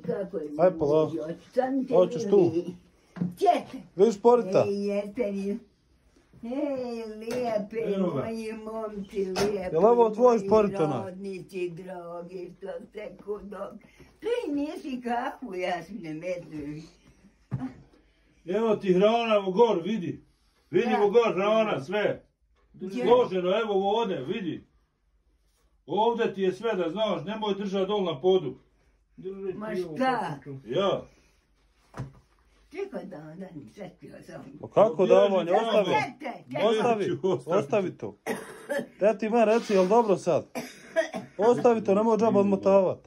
kako je. Aj polako. Hoćeš tu. Čekaj. Vidiš porita? Jeste li? Lijepe moji momci, lijepe. Jel ovo tvoj šporit onaj? Rodnici, drogi, što ste kudom. Ti nisi kakvu, ja si ne medruj. Evo ti hrana u gor, vidi. Vidi u gor hrana, sve. Složeno, evo vode, vidi. Ovdje ti je sve da znaš, nemoj držati dol na podu. Ma šta? Ja. Čekaj da setio sam. Pa kako davanje, ostavi to. Te ti meni reci, jel dobro sad? Ostavi to, nemoj džaba odmotavat.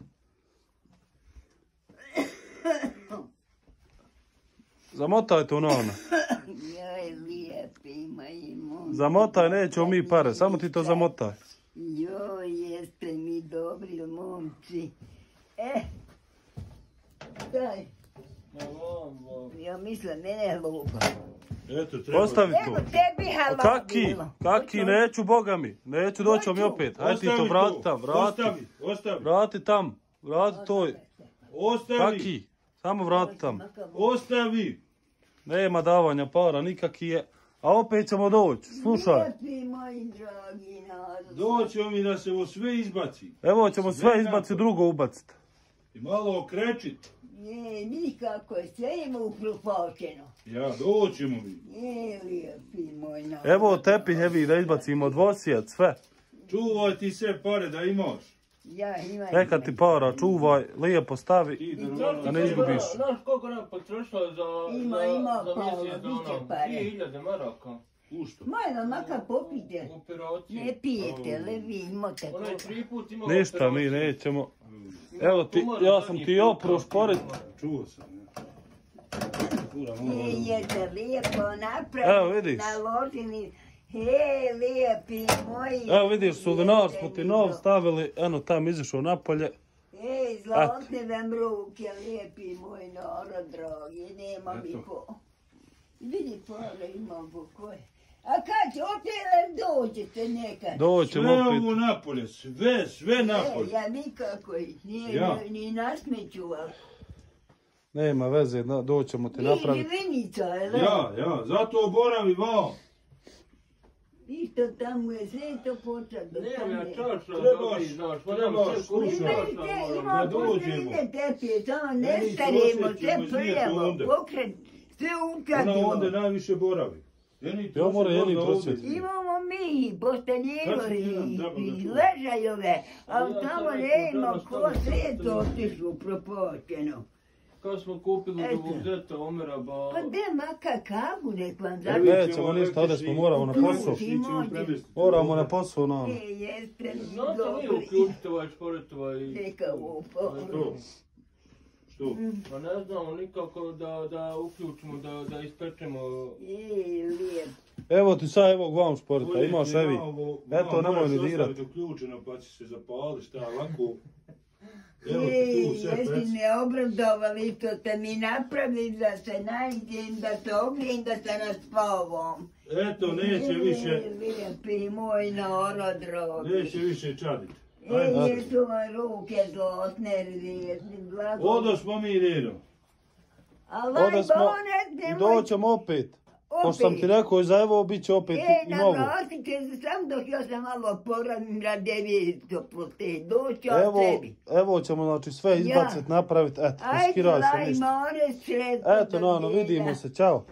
Zamotaj to na ono. Joj, lijepi moji momci. Zamotaj, nećemo mi pare, samo ti to zamotaj. Joj, jeste mi dobri momci. Daj. Ja mislim, mene je lupa. Eto, treba. Ostavi to. Evo tebi halal bilo. Kaki, neću, boga mi. Neću, doći mi opet. Hajde ti to, vrati tam, vrati. Ostavi. Vrati tam, vrati to. Ostavi. Kaki, samo vrati tam. Ostavi. Nema davanja para, nikaki je. A opet ćemo doći, slušaj. Lijepi moji dragi narod. Doćemo mi da se ovo sve izbaci. Evo ćemo sve izbaciti, drugo ubaciti. I malo okrećit. Je, nikako, sve ima upropačeno. Ja, doćemo mi. Je, lijepi moj narod. Evo tepih hevi da izbacimo dvosijat, sve. Čuvaj ti sve pare da imaš. Ja imam. Neka ti para, čuvaj, lijepo stavi, da ne izgubiš. Znaš koliko nam potrošilo za mjesec biće pare. 2000 maraka. Ušto? Majno, makar popite. Operacije. Ne pijete, li vi imate Onaj koliko. 3 put imao Ništa mi nećemo. Evo ti, ja sam ti opro šporit. Čuo sam. Jeste lijepo napravili. Evo vidiš. Naložili. Lijepi moji. Evo vidiš, sulinar smo ti nov stavili, eno tam izašao napolje. Zlatne vam ruke, lijepi moj narod, dragi, nema mi ko. Vidi, pare imam po koje. A kad će opet dođete nekad? Doćemo Sve opet. ovo napolje, sve napolje. Ja nikako, nije ni nasmeću, ali... Nema veze, doćemo ti napraviti. Vinica, je Ja, zato oboravi vam. Isto tamo je sve to počet. Nemam ja čaša, Trebaš, znaš, Ima posljedne tepije, samo ne starimo, sve prljavo, pokret, sve Ona ukradimo. onda najviše boravi. Ja moram jedni prosvjeti. Imamo mi, postanjevori i ležajove, ali tamo ne ima ko sve to otišlo propočeno. Kad smo kupili do Vuzeta, Omera, ba... Pa gdje maka kavu nek vam završi? Nećemo ništa, ovdje smo, moramo na posao. Moramo na posao, no. Jeste mi Znate li dobri. uključite ovaj šporet ovaj... Neka ovo. Što? Pa ne znamo nikako da uključimo, da ispečemo... Lijep. Evo ti sad, evo vam šporita, imaš evi. Eto, nemoj ni dirat. Moraš uključeno pa će se zapali, šta lako. Evo ti tu sve Jesi pec. me obradovali što ste mi napravili da se najdem, da se ogrijem, da se naspavam. Eto, neće više, Lijepi moj narod, drogi. neće više čaditi. Jesu vam ruke zlotne, rijezni, blago. Odosmo mi redom. Ali Ovdje smo bonet, i doćemo opet. Pošto sam ti rekao, za evo bit će opet i novo. Naglasite se sam dok ja se malo poradim na 900 puta. Doću od tebi. Evo ćemo znači sve izbaciti, napraviti, eto, Ajde, skiraj se laj, ništa. more sretno. Eto, no, vidimo se, čao.